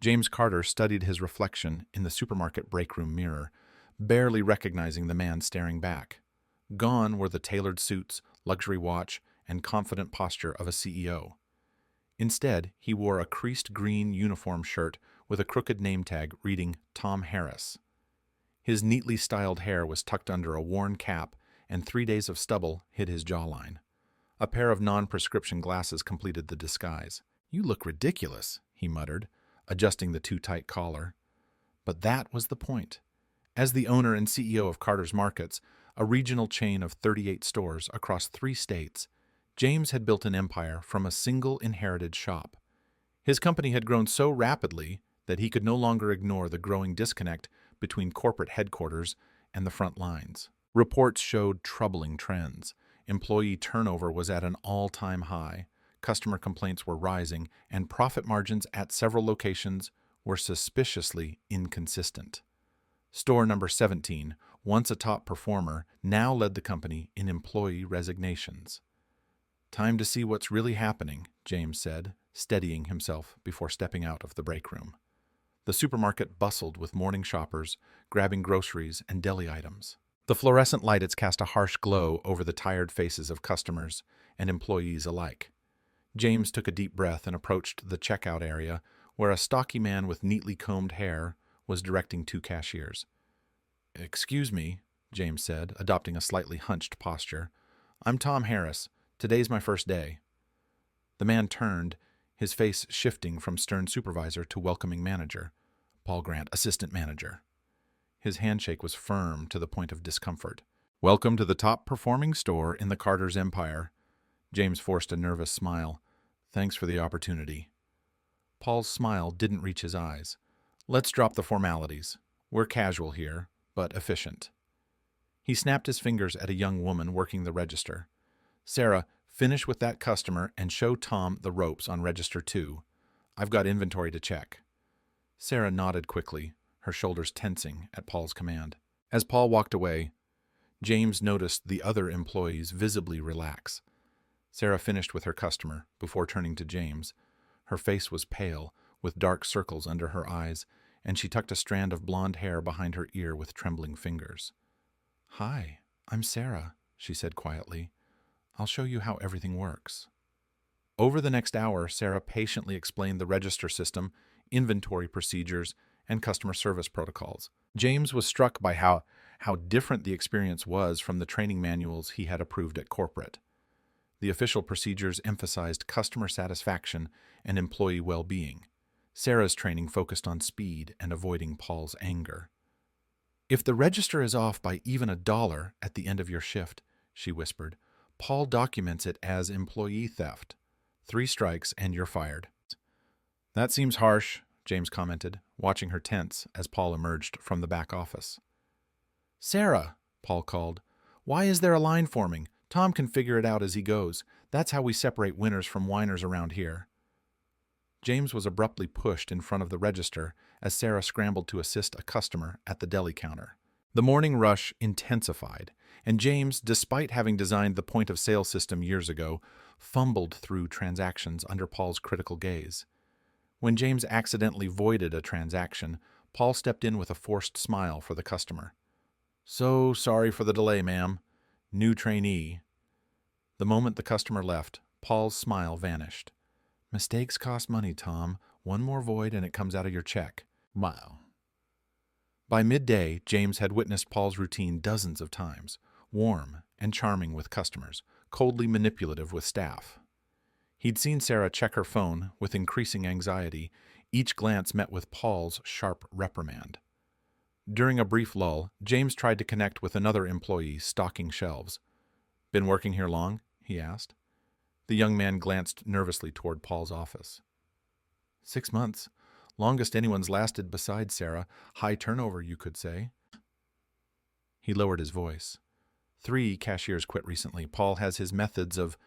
James Carter studied his reflection in the supermarket breakroom mirror, barely recognizing the man staring back. Gone were the tailored suits, luxury watch, and confident posture of a CEO. Instead, he wore a creased green uniform shirt with a crooked name tag reading Tom Harris. His neatly styled hair was tucked under a worn cap, and 3 days of stubble hid his jawline. A pair of non-prescription glasses completed the disguise. "You look ridiculous," he muttered, adjusting the too-tight collar. But that was the point. As the owner and CEO of Carter's Markets, a regional chain of 38 stores across 3 states, James had built an empire from a single inherited shop. His company had grown so rapidly that he could no longer ignore the growing disconnect between corporate headquarters and the front lines. Reports showed troubling trends. Employee turnover was at an all-time high, customer complaints were rising, and profit margins at several locations were suspiciously inconsistent. Store number 17, once a top performer, now led the company in employee resignations. "Time to see what's really happening," James said, steadying himself before stepping out of the break room. The supermarket bustled with morning shoppers, grabbing groceries and deli items. The fluorescent lights cast a harsh glow over the tired faces of customers and employees alike. James took a deep breath and approached the checkout area, where a stocky man with neatly combed hair was directing 2 cashiers. "Excuse me," James said, adopting a slightly hunched posture. "I'm Tom Harris. Today's my first day." The man turned, his face shifting from stern supervisor to welcoming manager. "Paul Grant, assistant manager." His handshake was firm to the point of discomfort. "Welcome to the top-performing store in the Carter's empire." James forced a nervous smile. "Thanks for the opportunity." Paul's smile didn't reach his eyes. "Let's drop the formalities. We're casual here, but efficient." He snapped his fingers at a young woman working the register. "Sarah, finish with that customer and show Tom the ropes on register 2. I've got inventory to check." Sarah nodded quickly, her shoulders tensing at Paul's command. As Paul walked away, James noticed the other employees visibly relax. Sarah finished with her customer before turning to James. Her face was pale, with dark circles under her eyes, and she tucked a strand of blonde hair behind her ear with trembling fingers. "Hi, I'm Sarah," she said quietly. "I'll show you how everything works." Over the next hour, Sarah patiently explained the register system, inventory procedures, and customer service protocols. James was struck by how different the experience was from the training manuals he had approved at corporate. The official procedures emphasized customer satisfaction and employee well-being. Sarah's training focused on speed and avoiding Paul's anger. "If the register is off by even $1 at the end of your shift," she whispered, "Paul documents it as employee theft. 3 strikes and you're fired." "That seems harsh," James commented, watching her tense as Paul emerged from the back office. "Sarah," Paul called, "why is there a line forming? Tom can figure it out as he goes. That's how we separate winners from whiners around here." James was abruptly pushed in front of the register as Sarah scrambled to assist a customer at the deli counter. The morning rush intensified, and James, despite having designed the point-of-sale system years ago, fumbled through transactions under Paul's critical gaze. When James accidentally voided a transaction, Paul stepped in with a forced smile for the customer. "So sorry for the delay, ma'am. New trainee." The moment the customer left, Paul's smile vanished. "Mistakes cost money, Tom. One more void and it comes out of your check." Wow. By midday, James had witnessed Paul's routine dozens of times, warm and charming with customers, coldly manipulative with staff. He'd seen Sarah check her phone with increasing anxiety, each glance met with Paul's sharp reprimand. During a brief lull, James tried to connect with another employee stocking shelves. "Been working here long?" he asked. The young man glanced nervously toward Paul's office. 6 months. Longest anyone's lasted besides Sarah. High turnover, you could say." He lowered his voice. 3 cashiers quit recently. Paul has his methods of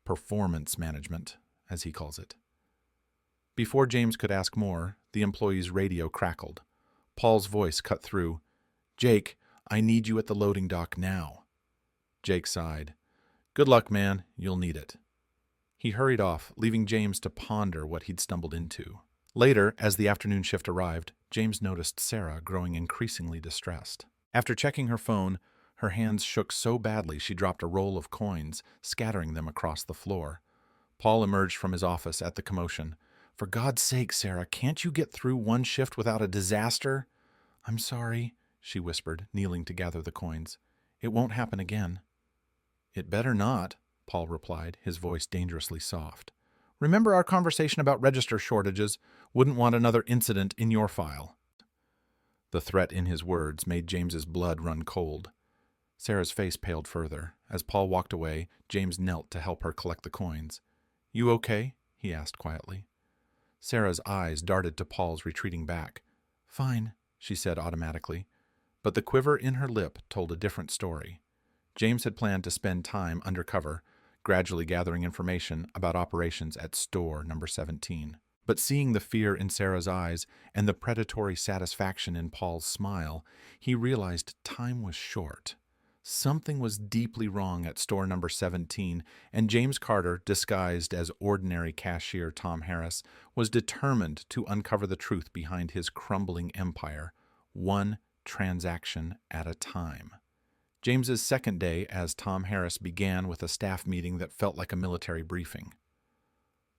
performance management, as he calls it. Before James could ask more, the employee's radio crackled. Paul's voice cut through. "Jake, I need you at the loading dock now." Jake sighed. "Good luck, man. You'll need it." He hurried off, leaving James to ponder what he'd stumbled into. Later, as the afternoon shift arrived, James noticed Sarah growing increasingly distressed. After checking her phone, her hands shook so badly she dropped a roll of coins, scattering them across the floor. Paul emerged from his office at the commotion. "For God's sake, Sarah, can't you get through one shift without a disaster?" "I'm sorry," she whispered, kneeling to gather the coins. "It won't happen again." "It better not," Paul replied, his voice dangerously soft. "Remember our conversation about register shortages? Wouldn't want another incident in your file." The threat in his words made James's blood run cold. Sarah's face paled further. As Paul walked away, James knelt to help her collect the coins. "You okay?" he asked quietly. Sarah's eyes darted to Paul's retreating back. "Fine," she said automatically. But the quiver in her lip told a different story. James had planned to spend time undercover, gradually gathering information about operations at store number 17. But seeing the fear in Sarah's eyes and the predatory satisfaction in Paul's smile, he realized time was short. Something was deeply wrong at store number 17, and James Carter, disguised as ordinary cashier Tom Harris, was determined to uncover the truth behind his crumbling empire, one transaction at a time. James's second day as Tom Harris began with a staff meeting that felt like a military briefing.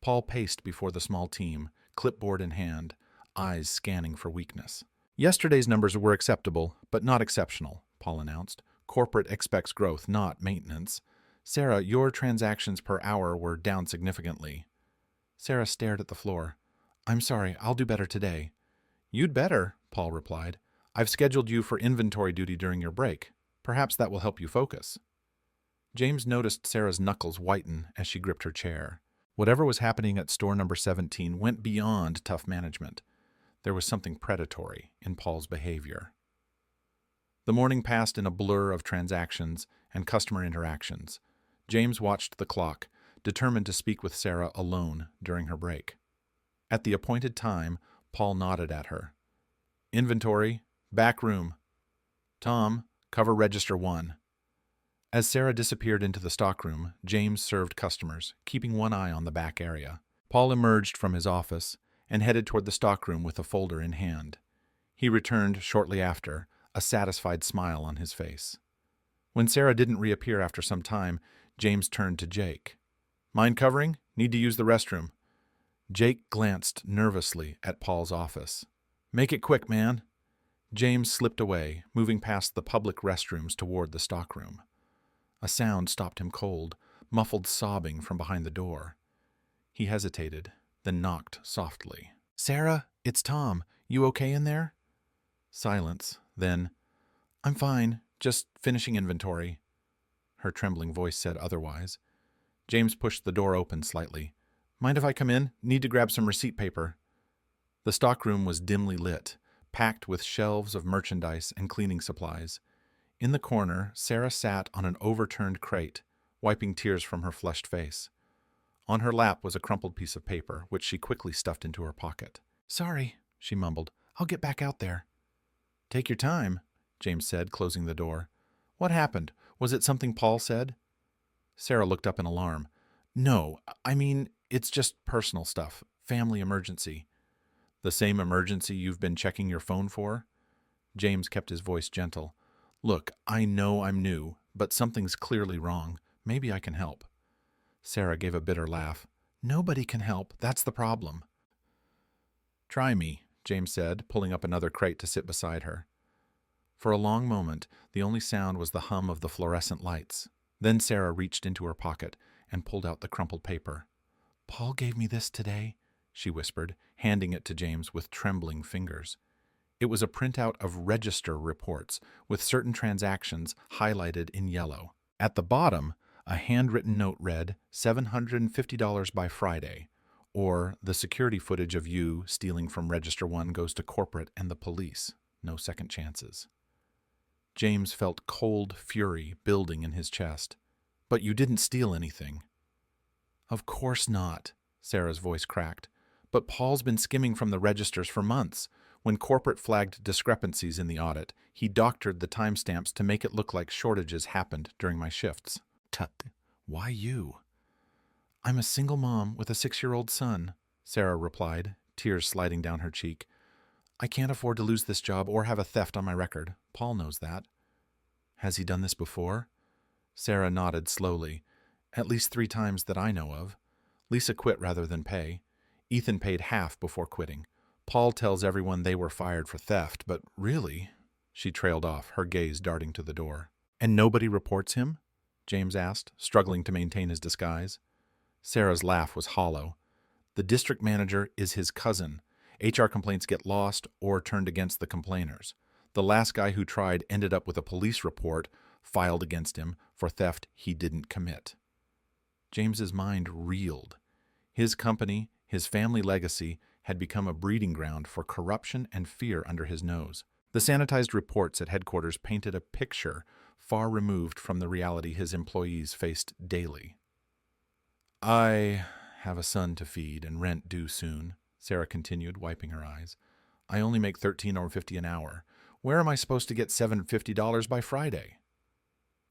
Paul paced before the small team, clipboard in hand, eyes scanning for weakness. "Yesterday's numbers were acceptable, but not exceptional," Paul announced. "Corporate expects growth, not maintenance. Sarah, your transactions per hour were down significantly." Sarah stared at the floor. "I'm sorry, I'll do better today." "You'd better," Paul replied. "I've scheduled you for inventory duty during your break. Perhaps that will help you focus." James noticed Sarah's knuckles whiten as she gripped her chair. Whatever was happening at store number 17 went beyond tough management. There was something predatory in Paul's behavior. The morning passed in a blur of transactions and customer interactions. James watched the clock, determined to speak with Sarah alone during her break. At the appointed time, Paul nodded at her. "Inventory, back room. Tom, cover register 1. As Sarah disappeared into the stockroom, James served customers, keeping one eye on the back area. Paul emerged from his office and headed toward the stockroom with a folder in hand. He returned shortly after, a satisfied smile on his face. When Sarah didn't reappear after some time, James turned to Jake. "Mind covering? Need to use the restroom." Jake glanced nervously at Paul's office. "Make it quick, man." James slipped away, moving past the public restrooms toward the stockroom. A sound stopped him cold, muffled sobbing from behind the door. He hesitated, then knocked softly. "Sarah, it's Tom. You okay in there?" Silence, then, "I'm fine, just finishing inventory." Her trembling voice said otherwise. James pushed the door open slightly. "Mind if I come in? Need to grab some receipt paper." The stockroom was dimly lit, packed with shelves of merchandise and cleaning supplies. In the corner, Sarah sat on an overturned crate, wiping tears from her flushed face. On her lap was a crumpled piece of paper, which she quickly stuffed into her pocket. "Sorry," she mumbled. "I'll get back out there." "Take your time," James said, closing the door. "What happened? Was it something Paul said?" Sarah looked up in alarm. "No, I mean, it's just personal stuff. Family emergency." "The same emergency you've been checking your phone for?" James kept his voice gentle. "Look, I know I'm new, but something's clearly wrong. Maybe I can help." Sarah gave a bitter laugh. "Nobody can help. That's the problem." "Try me," James said, pulling up another crate to sit beside her. For a long moment, the only sound was the hum of the fluorescent lights. Then Sarah reached into her pocket and pulled out the crumpled paper. "Paul gave me this today," she whispered, handing it to James with trembling fingers. It was a printout of register reports, with certain transactions highlighted in yellow. At the bottom, a handwritten note read, $750 by Friday, or the security footage of you stealing from Register 1 goes to corporate and the police. No second chances. James felt cold fury building in his chest. "But you didn't steal anything." "Of course not," Sarah's voice cracked. "But Paul's been skimming from the registers for months. When corporate flagged discrepancies in the audit, he doctored the timestamps to make it look like shortages happened during my shifts." "Tut, why you?" "I'm a single mom with a 6-year-old son," Sarah replied, tears sliding down her cheek. I can't afford to lose this job or have a theft on my record. Paul knows that. Has he done this before? Sarah nodded slowly. At least 3 times that I know of. Lisa quit rather than pay. Ethan paid half before quitting. Paul tells everyone they were fired for theft, but really? She trailed off, her gaze darting to the door. And nobody reports him? James asked, struggling to maintain his disguise. Sarah's laugh was hollow. The district manager is his cousin. HR complaints get lost or turned against the complainers. The last guy who tried ended up with a police report filed against him for theft he didn't commit. James's mind reeled. His company, his family legacy, had become a breeding ground for corruption and fear under his nose. The sanitized reports at headquarters painted a picture far removed from the reality his employees faced daily. I have a son to feed and rent due soon, Sarah continued, wiping her eyes. I only make $13.50 an hour. Where am I supposed to get $750 by Friday?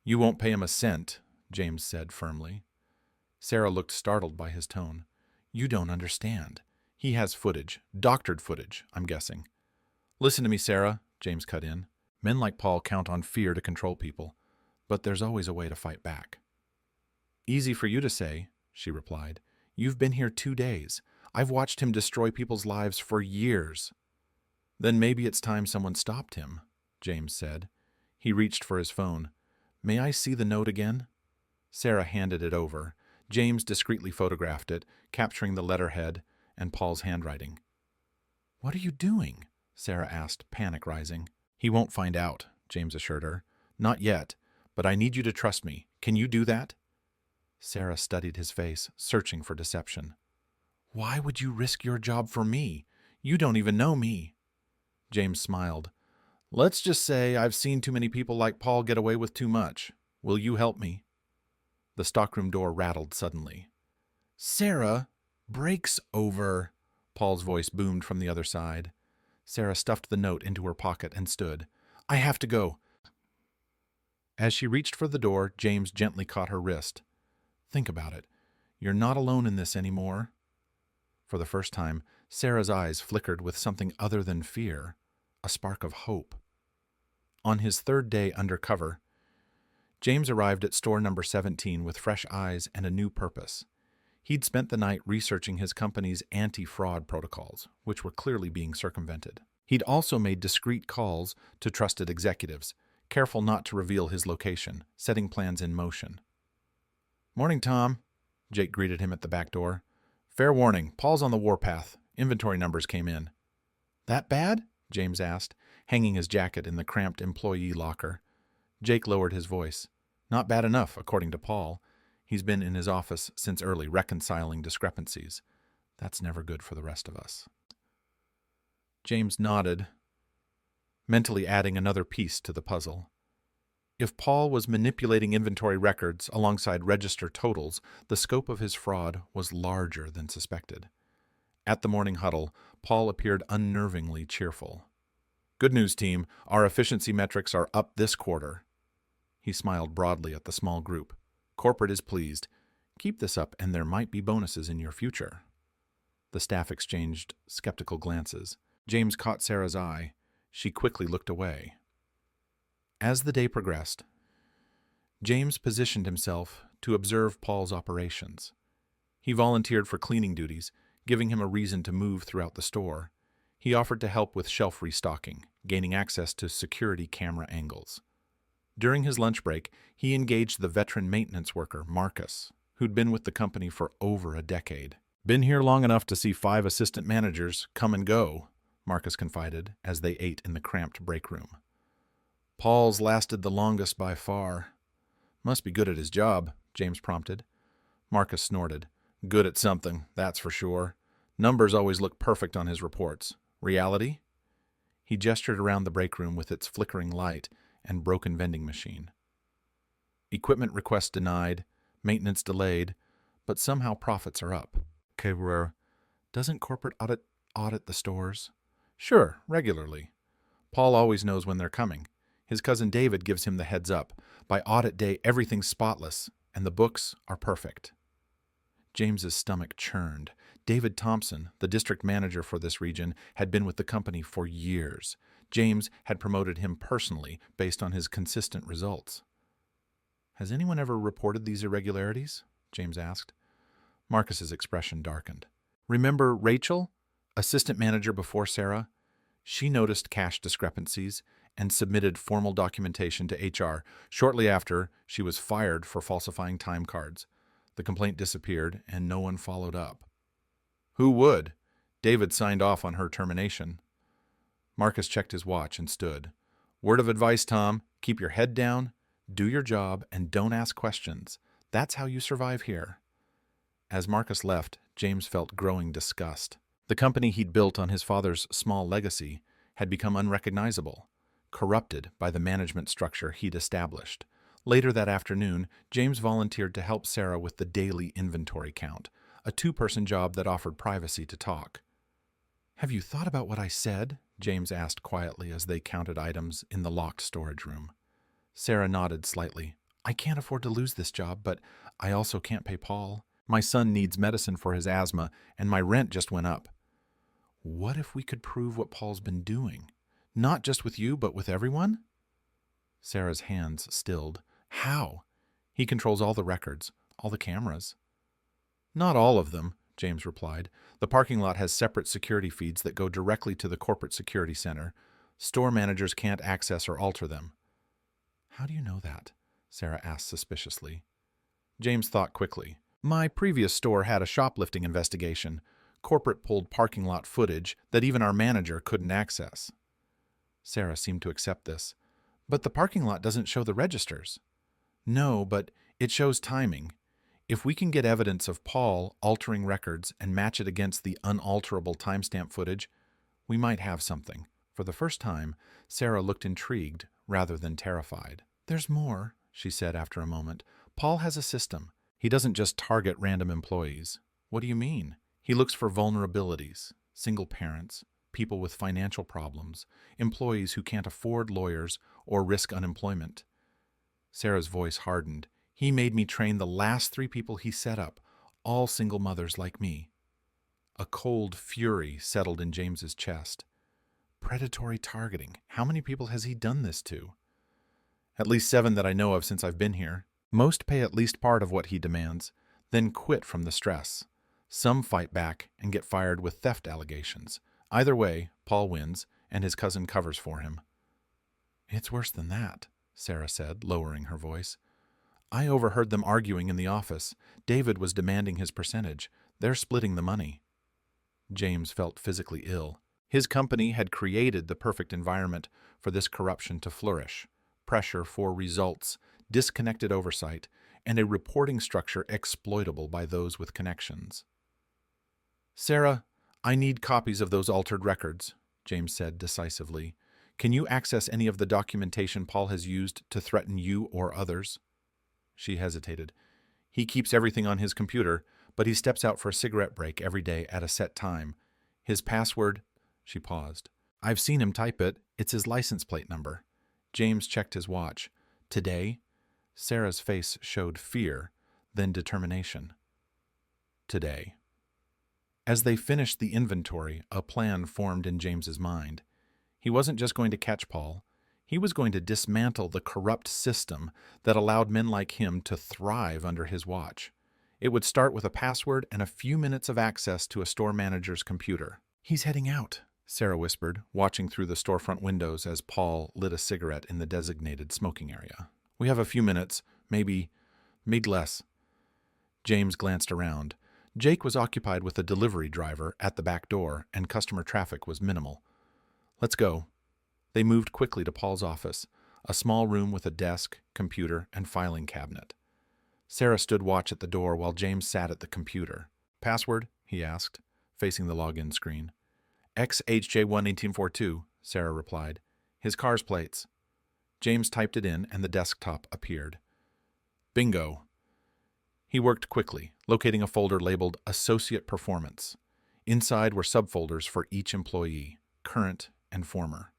You won't pay him a cent, James said firmly. Sarah looked startled by his tone. You don't understand. He has footage, doctored footage, I'm guessing. Listen to me, Sarah, James cut in. Men like Paul count on fear to control people, but there's always a way to fight back. Easy for you to say, she replied. You've been here 2 days. I've watched him destroy people's lives for years. Then maybe it's time someone stopped him, James said. He reached for his phone. May I see the note again? Sarah handed it over. James discreetly photographed it, capturing the letterhead and Paul's handwriting. What are you doing? Sarah asked, panic rising. He won't find out, James assured her. Not yet, but I need you to trust me. Can you do that? Sarah studied his face, searching for deception. Why would you risk your job for me? You don't even know me. James smiled. Let's just say I've seen too many people like Paul get away with too much. Will you help me? The stockroom door rattled suddenly. Sarah, break's over, Paul's voice boomed from the other side. Sarah stuffed the note into her pocket and stood. I have to go. As she reached for the door, James gently caught her wrist. Think about it. You're not alone in this anymore. For the first time, Sarah's eyes flickered with something other than fear, a spark of hope. On his 3rd day undercover, James arrived at store number 17 with fresh eyes and a new purpose. He'd spent the night researching his company's anti-fraud protocols, which were clearly being circumvented. He'd also made discreet calls to trusted executives, careful not to reveal his location, setting plans in motion. Morning, Tom, Jake greeted him at the back door. Fair warning, Paul's on the warpath. Inventory numbers came in. That bad? James asked, hanging his jacket in the cramped employee locker. Jake lowered his voice. Not bad enough, according to Paul. He's been in his office since early, reconciling discrepancies. That's never good for the rest of us. James nodded, mentally adding another piece to the puzzle. If Paul was manipulating inventory records alongside register totals, the scope of his fraud was larger than suspected. At the morning huddle, Paul appeared unnervingly cheerful. Good news, team. Our efficiency metrics are up this quarter. He smiled broadly at the small group. Corporate is pleased. Keep this up and there might be bonuses in your future. The staff exchanged skeptical glances. James caught Sarah's eye. She quickly looked away. As the day progressed, James positioned himself to observe Paul's operations. He volunteered for cleaning duties, giving him a reason to move throughout the store. He offered to help with shelf restocking, gaining access to security camera angles. During his lunch break, he engaged the veteran maintenance worker, Marcus, who'd been with the company for over a decade. Been here long enough to see 5 assistant managers come and go, Marcus confided as they ate in the cramped break room. Paul's lasted the longest by far. Must be good at his job, James prompted. Marcus snorted. Good at something, that's for sure. Numbers always look perfect on his reports. Reality? He gestured around the break room with its flickering light and broken vending machine. Equipment requests denied, maintenance delayed, but somehow profits are up. Okay, doesn't corporate audit the stores? Sure, regularly. Paul always knows when they're coming. His cousin David gives him the heads up. By audit day, everything's spotless, and the books are perfect. James's stomach churned. David Thompson, the district manager for this region, had been with the company for years. James had promoted him personally based on his consistent results. "Has anyone ever reported these irregularities?" James asked. Marcus's expression darkened. "Remember Rachel, assistant manager before Sarah? She noticed cash discrepancies and submitted formal documentation to HR. Shortly after, she was fired for falsifying time cards. The complaint disappeared, and no one followed up." "Who would? David signed off on her termination." Marcus checked his watch and stood. "Word of advice, Tom, keep your head down, do your job, and don't ask questions. That's how you survive here." As Marcus left, James felt growing disgust. The company he'd built on his father's small legacy had become unrecognizable, corrupted by the management structure he'd established. Later that afternoon, James volunteered to help Sarah with the daily inventory count, a two-person job that offered privacy to talk. "Have you thought about what I said?" James asked quietly as they counted items in the locked storage room. Sarah nodded slightly. "I can't afford to lose this job, but I also can't pay Paul. My son needs medicine for his asthma, and my rent just went up." "What if we could prove what Paul's been doing? Not just with you, but with everyone?" Sarah's hands stilled. "How?" "He controls all the records, all the cameras." "Not all of them," James replied. "The parking lot has separate security feeds that go directly to the corporate security center. Store managers can't access or alter them." "How do you know that?" Sarah asked suspiciously. James thought quickly. "My previous store had a shoplifting investigation. Corporate pulled parking lot footage that even our manager couldn't access." Sarah seemed to accept this. "But the parking lot doesn't show the registers." "No, but it shows timing. If we can get evidence of Paul altering records and match it against the unalterable timestamp footage, we might have something." For the first time, Sarah looked intrigued rather than terrified. "There's more," she said after a moment. "Paul has a system. He doesn't just target random employees." "What do you mean?" "He looks for vulnerabilities, single parents, people with financial problems, employees who can't afford lawyers or risk unemployment." Sarah's voice hardened. "He made me train the last 3 people he set up, all single mothers like me." A cold fury settled in James's chest. Predatory targeting. How many people has he done this to? "At least 7 that I know of since I've been here. Most pay at least part of what he demands, then quit from the stress. Some fight back and get fired with theft allegations. Either way, Paul wins, and his cousin covers for him." "It's worse than that," Sarah said, lowering her voice. "I overheard them arguing in the office. David was demanding his percentage. They're splitting the money." James felt physically ill. His company had created the perfect environment for this corruption to flourish. Pressure for results, disconnected oversight, and a reporting structure exploitable by those with connections. "Sarah, I need copies of those altered records," James said decisively. "Can you access any of the documentation Paul has used to threaten you or others?" She hesitated. "He keeps everything on his computer, but he steps out for a cigarette break every day at a set time. His password—" She paused. "I've seen him type it. It's his license plate number." James checked his watch. "Today?" Sarah's face showed fear, then determination. "Today." As they finished the inventory, a plan formed in James's mind. He wasn't just going to catch Paul. He was going to dismantle the corrupt system that allowed men like him to thrive under his watch. It would start with a password and a few minutes of access to a store manager's computer. "He's heading out," Sarah whispered, watching through the storefront windows as Paul lit a cigarette in the designated smoking area. "We have a few minutes, maybe less." James glanced around. Jake was occupied with a delivery driver at the back door, and customer traffic was minimal. "Let's go." They moved quickly to Paul's office, a small room with a desk, computer, and filing cabinet. Sarah stood watch at the door while James sat at the computer. "Password?" he asked, facing the login screen. "XHJ11842, Sarah replied. "His car's plates." James typed it in, and the desktop appeared. "Bingo." He worked quickly, locating a folder labeled Associate Performance. Inside were subfolders for each employee, current and former.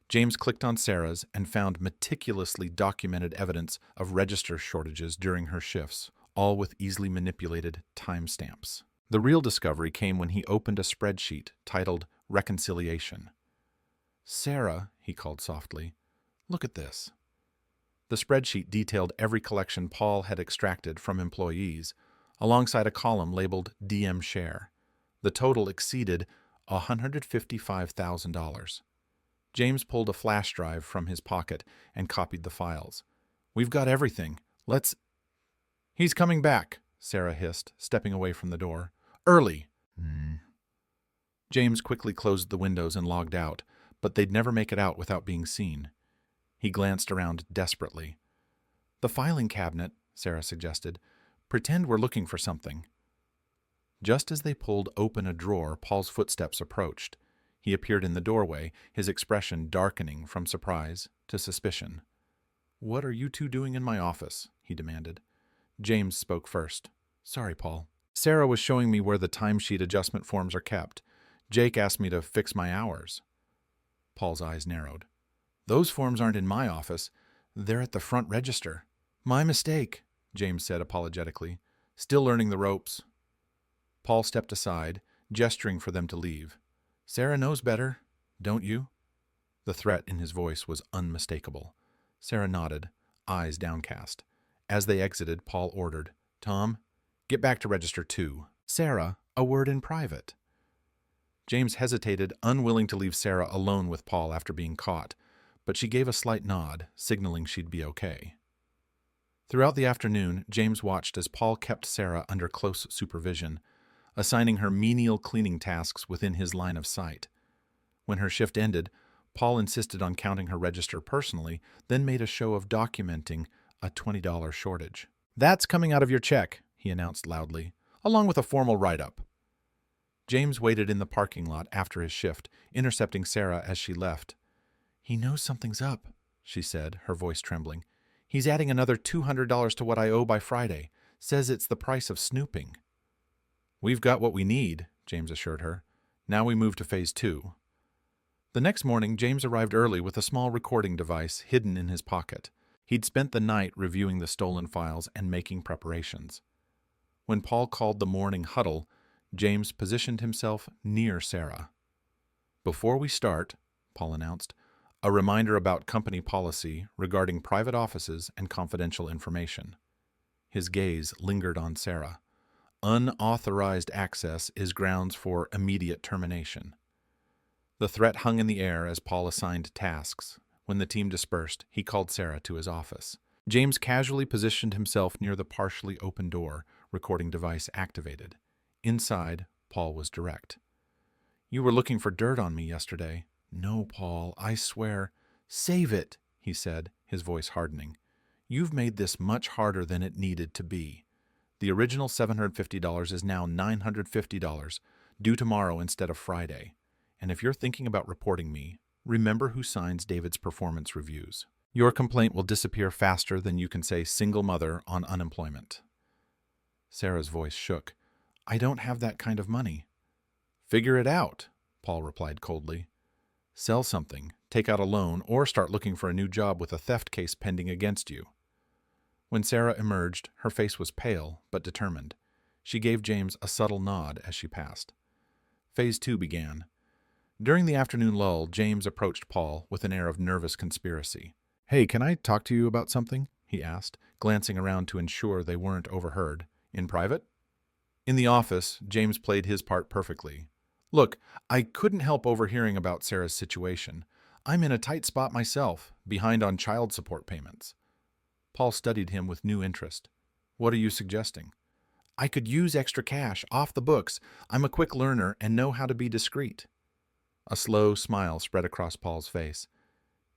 James clicked on Sarah's and found meticulously documented evidence of register shortages during her shifts, all with easily manipulated timestamps. The real discovery came when he opened a spreadsheet titled Reconciliation. "Sarah," he called softly, "look at this." The spreadsheet detailed every collection Paul had extracted from employees, alongside a column labeled DM Share. The total exceeded $155,000. James pulled a flash drive from his pocket and copied the files. "We've got everything. Let's—" "He's coming back," Sarah hissed, stepping away from the door. "Early." James quickly closed the windows and logged out, but they'd never make it out without being seen. He glanced around desperately. "The filing cabinet," Sarah suggested. "Pretend we're looking for something." Just as they pulled open a drawer, Paul's footsteps approached. He appeared in the doorway, his expression darkening from surprise to suspicion. "What are you two doing in my office?" he demanded. James spoke first. "Sorry, Paul. Sarah was showing me where the timesheet adjustment forms are kept. Jake asked me to fix my hours." Paul's eyes narrowed. "Those forms aren't in my office. They're at the front register." "My mistake," James said apologetically. "Still learning the ropes." Paul stepped aside, gesturing for them to leave. "Sarah knows better, don't you?" The threat in his voice was unmistakable. Sarah nodded, eyes downcast. As they exited, Paul ordered, "Tom, get back to Register 2. Sarah, a word in private." James hesitated, unwilling to leave Sarah alone with Paul after being caught, but she gave a slight nod, signaling she'd be okay. Throughout the afternoon, James watched as Paul kept Sarah under close supervision, assigning her menial cleaning tasks within his line of sight. When her shift ended, Paul insisted on counting her register personally, then made a show of documenting a $20 shortage. "That's coming out of your check," he announced loudly, "along with a formal write-up." James waited in the parking lot after his shift, intercepting Sarah as she left. "He knows something's up," she said, her voice trembling. "He's adding another $200 to what I owe by Friday. Says it's the price of snooping." "We've got what we need," James assured her. "Now we move to Phase 2. The next morning, James arrived early with a small recording device hidden in his pocket. He'd spent the night reviewing the stolen files and making preparations. When Paul called the morning huddle, James positioned himself near Sarah. "Before we start," Paul announced, "a reminder about company policy regarding private offices and confidential information." His gaze lingered on Sarah. "Unauthorized access is grounds for immediate termination." The threat hung in the air as Paul assigned tasks. When the team dispersed, he called Sarah to his office. James casually positioned himself near the partially open door, recording device activated. Inside, Paul was direct. "You were looking for dirt on me yesterday." "No, Paul, I swear." "Save it," he said, his voice hardening. "You've made this much harder than it needed to be. The original $750 is now $950, due tomorrow instead of Friday. And if you're thinking about reporting me, remember who signs David's performance reviews. Your complaint will disappear faster than you can say single mother on unemployment." Sarah's voice shook. "I don't have that kind of money." "Figure it out," Paul replied coldly. "Sell something, take out a loan, or start looking for a new job with a theft case pending against you." When Sarah emerged, her face was pale but determined. She gave James a subtle nod as she passed. Phase 2 began. During the afternoon lull, James approached Paul with an air of nervous conspiracy. "Hey, can I talk to you about something?" he asked, glancing around to ensure they weren't overheard. "In private?" In the office, James played his part perfectly. "Look, I couldn't help overhearing about Sarah's situation. I'm in a tight spot myself, behind on child support payments." Paul studied him with new interest. "What are you suggesting?" "I could use extra cash, off the books. I'm a quick learner and know how to be discreet." A slow smile spread across Paul's face.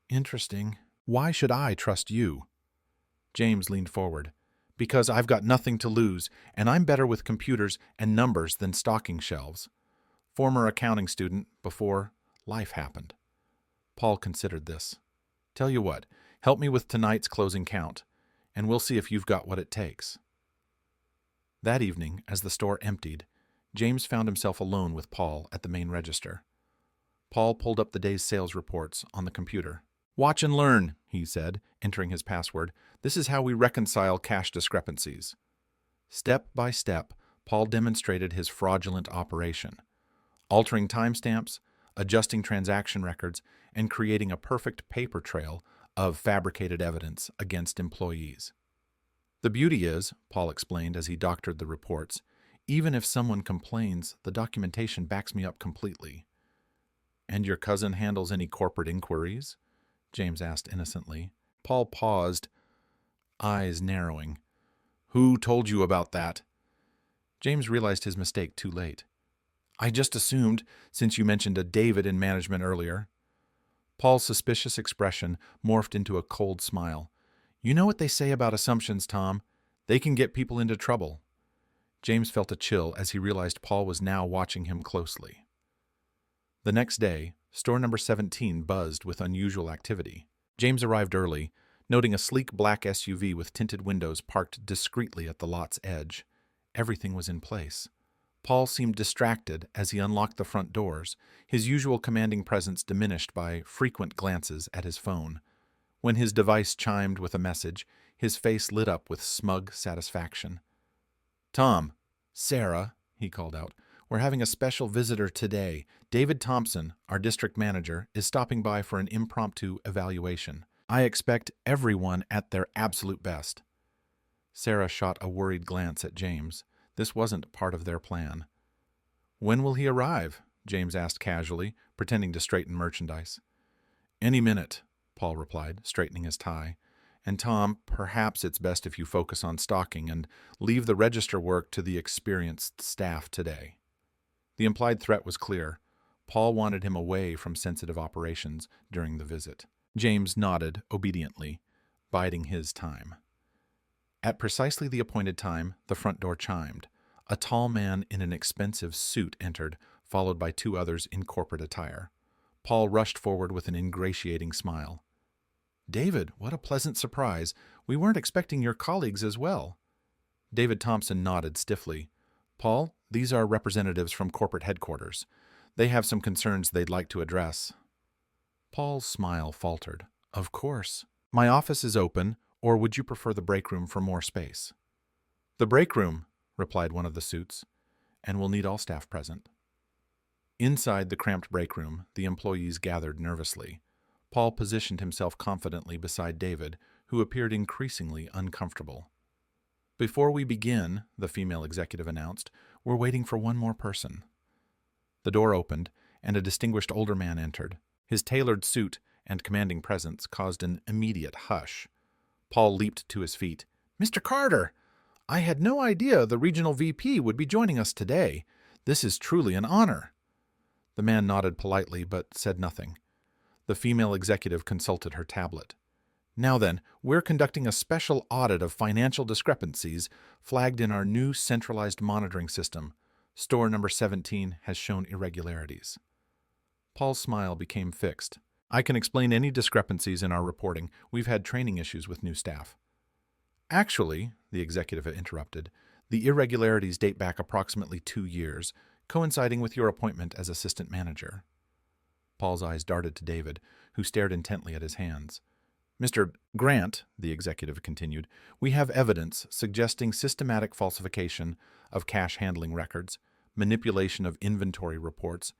"Interesting. Why should I trust you?" James leaned forward. "Because I've got nothing to lose, and I'm better with computers and numbers than stocking shelves. Former accounting student before life happened." Paul considered this. "Tell you what, help me with tonight's closing count, and we'll see if you've got what it takes." That evening, as the store emptied, James found himself alone with Paul at the main register. Paul pulled up the day's sales reports on the computer. "Watch and learn," he said, entering his password. "This is how we reconcile cash discrepancies." Step by step, Paul demonstrated his fraudulent operation, altering timestamps, adjusting transaction records, and creating a perfect paper trail of fabricated evidence against employees. The beauty is, Paul explained as he doctored the reports, even if someone complains, the documentation backs me up completely. And your cousin handles any corporate inquiries? James asked innocently. Paul paused, eyes narrowing. Who told you about that? James realized his mistake too late. I just assumed, since you mentioned a David in management earlier. Paul's suspicious expression morphed into a cold smile. You know what they say about assumptions, Tom. They can get people into trouble. James felt a chill as he realized Paul was now watching him closely. The next day, store number 17 buzzed with unusual activity. James arrived early, noting a sleek black SUV with tinted windows parked discreetly at the lot's edge. Everything was in place. Paul seemed distracted as he unlocked the front doors, his usual commanding presence diminished by frequent glances at his phone. When his device chimed with a message, his face lit up with smug satisfaction. Tom, Sarah, he called out, we're having a special visitor today. David Thompson, our district manager, is stopping by for an impromptu evaluation. I expect everyone at their absolute best. Sarah shot a worried glance at James. This wasn't part of their plan. When will he arrive? James asked casually, pretending to straighten merchandise. Any minute, Paul replied, straightening his tie. And Tom, perhaps it's best if you focus on stocking and leave the register work to the experienced staff today. The implied threat was clear. Paul wanted him away from sensitive operations during the visit. James nodded obediently, biding his time. At precisely the appointed time, the front door chimed. A tall man in an expensive suit entered, followed by two others in corporate attire. Paul rushed forward with an ingratiating smile. David, what a pleasant surprise. We weren't expecting your colleagues as well. David Thompson nodded stiffly. Paul, these are representatives from corporate headquarters. They have some concerns they'd like to address. Paul's smile faltered. Of course. My office is open, or would you prefer the break room for more space? The break room, replied one of the suits, and we'll need all staff present. Inside the cramped break room, the employees gathered nervously. Paul positioned himself confidently beside David, who appeared increasingly uncomfortable. Before we begin, the female executive announced, we're waiting for one more person. The door opened, and a distinguished older man entered. His tailored suit and commanding presence caused an immediate hush. Paul leaped to his feet. Mr. Carter! I had no idea the regional VP would be joining us today. This is truly an honor. The man nodded politely, but said nothing. The female executive consulted her tablet. Now then, we're conducting a special audit of financial discrepancies flagged in our new centralized monitoring system. Store number 17 has shown irregularities. Paul's smile became fixed. I can explain any discrepancies in our reporting. We've had training issues with new staff. Actually, the executive interrupted, the irregularities date back approximately 2 years, coinciding with your appointment as assistant manager. Paul's eyes darted to David, who stared intently at his hands. Mr. Grant, the executive continued, we have evidence suggesting systematic falsification of cash handling records, manipulation of inventory reports,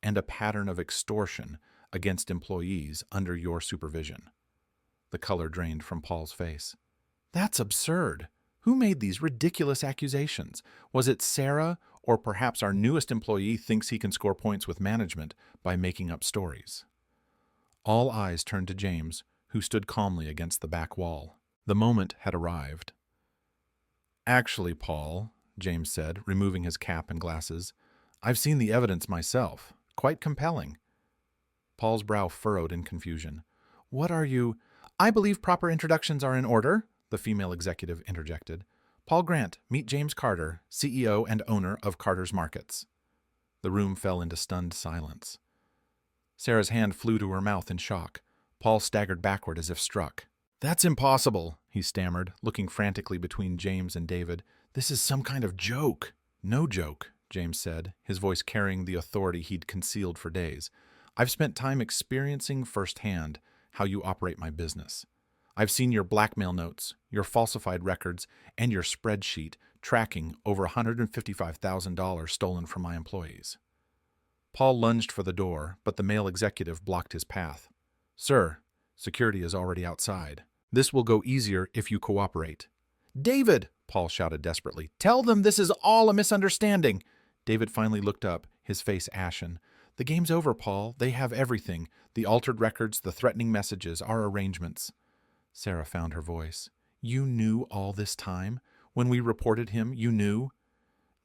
and a pattern of extortion against employees under your supervision. The color drained from Paul's face. That's absurd. Who made these ridiculous accusations? Was it Sarah, or perhaps our newest employee thinks he can score points with management by making up stories? All eyes turned to James, who stood calmly against the back wall. The moment had arrived. Actually, Paul, James said, removing his cap and glasses, I've seen the evidence myself. Quite compelling. Paul's brow furrowed in confusion. What are you— I believe proper introductions are in order, the female executive interjected. Paul Grant, meet James Carter, CEO and owner of Carter's Markets. The room fell into stunned silence. Sarah's hand flew to her mouth in shock. Paul staggered backward as if struck. That's impossible, he stammered, looking frantically between James and David. This is some kind of joke. No joke, James said, his voice carrying the authority he'd concealed for days. I've spent time experiencing firsthand how you operate my business. I've seen your blackmail notes, your falsified records, and your spreadsheet tracking over $155,000 stolen from my employees. Paul lunged for the door, but the male executive blocked his path. Sir, security is already outside. This will go easier if you cooperate. David, Paul shouted desperately, tell them this is all a misunderstanding. David finally looked up, his face ashen. The game's over, Paul. They have everything. The altered records, the threatening messages, our arrangements. Sarah found her voice. You knew all this time? When we reported him, you knew?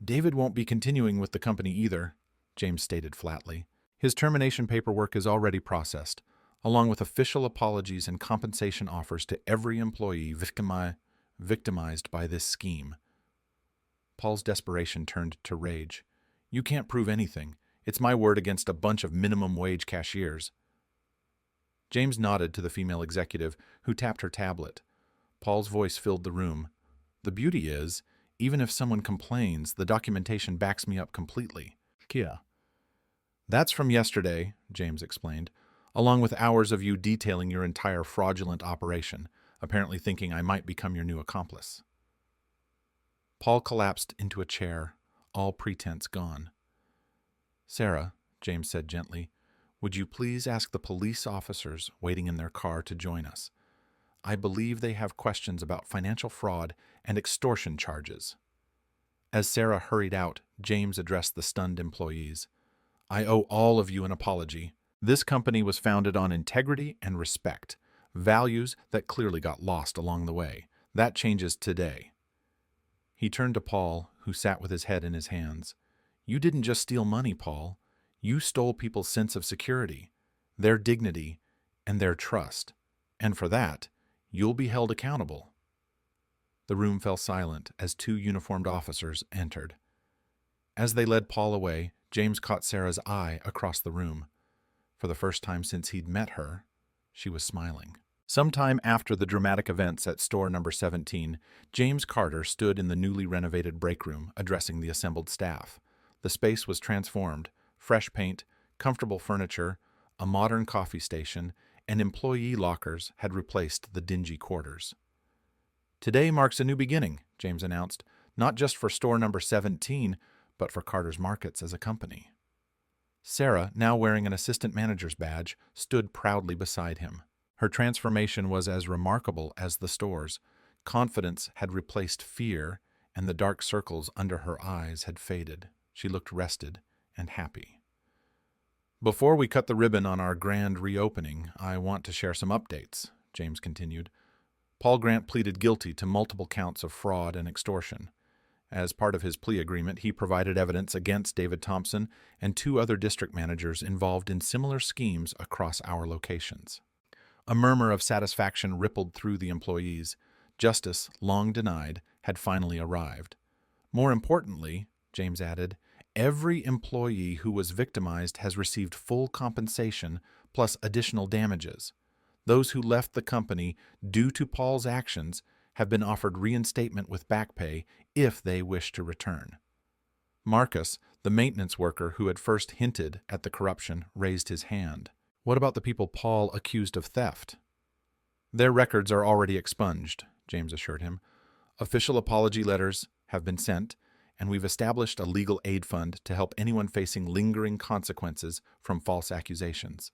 David won't be continuing with the company either, James stated flatly. His termination paperwork is already processed, along with official apologies and compensation offers to every employee victimized by this scheme. Paul's desperation turned to rage. You can't prove anything. It's my word against a bunch of minimum wage cashiers. James nodded to the female executive, who tapped her tablet. Paul's voice filled the room. The beauty is, even if someone complains, the documentation backs me up completely. Kia. That's from yesterday, James explained, along with hours of you detailing your entire fraudulent operation, apparently thinking I might become your new accomplice. Paul collapsed into a chair, all pretense gone. Sarah, James said gently, would you please ask the police officers waiting in their car to join us? I believe they have questions about financial fraud and extortion charges. As Sarah hurried out, James addressed the stunned employees. I owe all of you an apology. This company was founded on integrity and respect, values that clearly got lost along the way. That changes today. He turned to Paul, who sat with his head in his hands. You didn't just steal money, Paul. You stole people's sense of security, their dignity, and their trust. And for that, you'll be held accountable. The room fell silent as two uniformed officers entered. As they led Paul away, James caught Sarah's eye across the room. For the first time since he'd met her, she was smiling. Sometime after the dramatic events at store number 17, James Carter stood in the newly renovated break room, addressing the assembled staff. The space was transformed. Fresh paint, comfortable furniture, a modern coffee station, and employee lockers had replaced the dingy quarters. Today marks a new beginning, James announced, not just for store number 17, but for Carter's Markets as a company. Sarah, now wearing an assistant manager's badge, stood proudly beside him. Her transformation was as remarkable as the store's. Confidence had replaced fear, and the dark circles under her eyes had faded. She looked rested and happy. Before we cut the ribbon on our grand reopening, I want to share some updates, James continued. Paul Grant pleaded guilty to multiple counts of fraud and extortion. As part of his plea agreement, he provided evidence against David Thompson and two other district managers involved in similar schemes across our locations. A murmur of satisfaction rippled through the employees. Justice, long denied, had finally arrived. More importantly, James added, every employee who was victimized has received full compensation plus additional damages. Those who left the company due to Paul's actions have been offered reinstatement with back pay if they wish to return. Marcus, the maintenance worker who had first hinted at the corruption, raised his hand. What about the people Paul accused of theft? Their records are already expunged, James assured him. Official apology letters have been sent, and we've established a legal aid fund to help anyone facing lingering consequences from false accusations.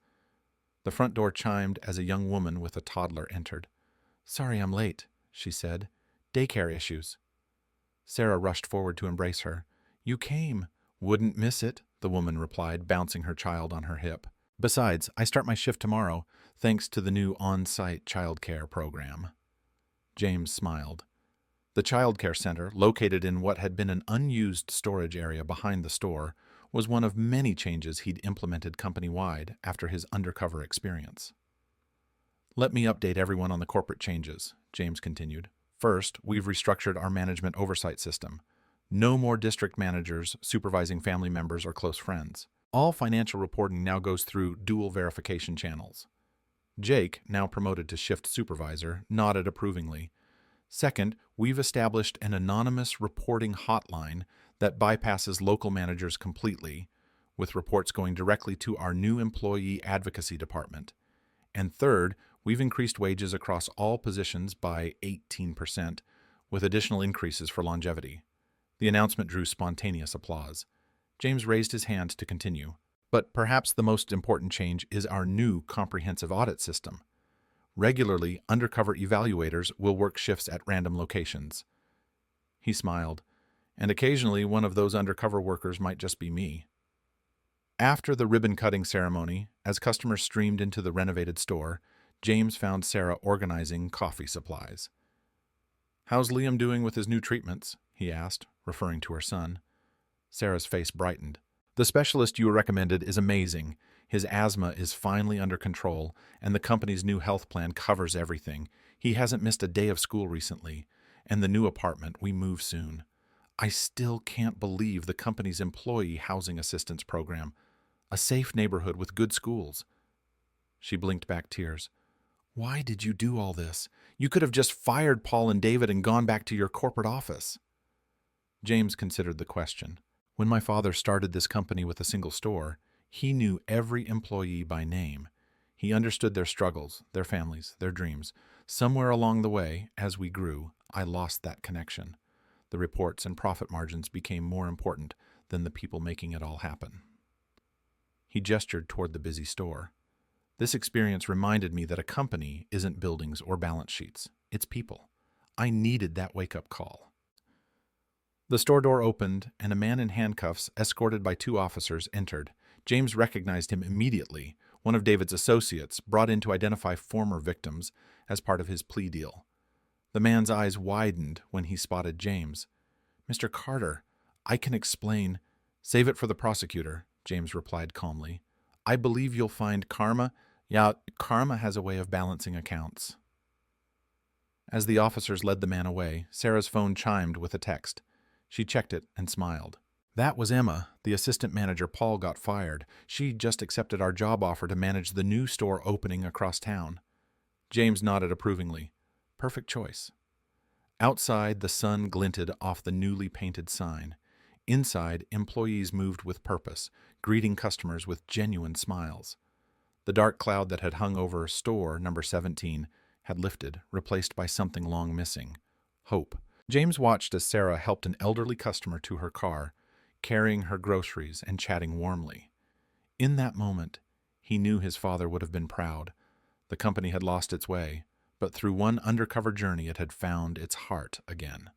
The front door chimed as a young woman with a toddler entered. Sorry I'm late, she said. Daycare issues. Sarah rushed forward to embrace her. You came. Wouldn't miss it, the woman replied, bouncing her child on her hip. Besides, I start my shift tomorrow, thanks to the new on-site childcare program. James smiled. The childcare center, located in what had been an unused storage area behind the store, was one of many changes he'd implemented company-wide after his undercover experience. Let me update everyone on the corporate changes, James continued. First, we've restructured our management oversight system. No more district managers supervising family members or close friends. All financial reporting now goes through dual verification channels. Jake, now promoted to shift supervisor, nodded approvingly. Second, we've established an anonymous reporting hotline that bypasses local managers completely, with reports going directly to our new employee advocacy department. And third, we've increased wages across all positions by 18%, with additional increases for longevity. The announcement drew spontaneous applause. James raised his hand to continue. But perhaps the most important change is our new comprehensive audit system. Regularly, undercover evaluators will work shifts at random locations. He smiled, and occasionally one of those undercover workers might just be me. After the ribbon-cutting ceremony, as customers streamed into the renovated store, James found Sarah organizing coffee supplies. "How's Liam doing with his new treatments?" he asked, referring to her son. Sarah's face brightened. "The specialist you recommended is amazing. His asthma is finally under control, and the company's new health plan covers everything. He hasn't missed a day of school recently, and the new apartment, we move soon. I still can't believe the company's employee housing assistance program. A safe neighborhood with good schools." She blinked back tears. "Why did you do all this? You could have just fired Paul and David and gone back to your corporate office." James considered the question. When my father started this company with a single store, he knew every employee by name. He understood their struggles, their families, their dreams. Somewhere along the way, as we grew, I lost that connection. The reports and profit margins became more important than the people making it all happen. He gestured toward the busy store. This experience reminded me that a company isn't buildings or balance sheets. It's people. I needed that wake-up call. The store door opened, and a man in handcuffs, escorted by 2 officers, entered. James recognized him immediately, one of David's associates, brought in to identify former victims as part of his plea deal. The man's eyes widened when he spotted James. "Mr. Carter, I can explain." "Save it for the prosecutor," James replied calmly. "I believe you'll find karma. Yeah, karma has a way of balancing accounts." As the officers led the man away, Sarah's phone chimed with a text. She checked it and smiled. "That was Emma, the assistant manager Paul got fired. She just accepted our job offer to manage the new store opening across town." James nodded approvingly. "Perfect choice." Outside, the sun glinted off the newly painted sign. Inside, employees moved with purpose, greeting customers with genuine smiles. The dark cloud that had hung over store number 17 had lifted, replaced by something long missing: hope. James watched as Sarah helped an elderly customer to her car, carrying her groceries and chatting warmly. In that moment, he knew his father would have been proud. The company had lost its way, but through one undercover journey it had found its heart again.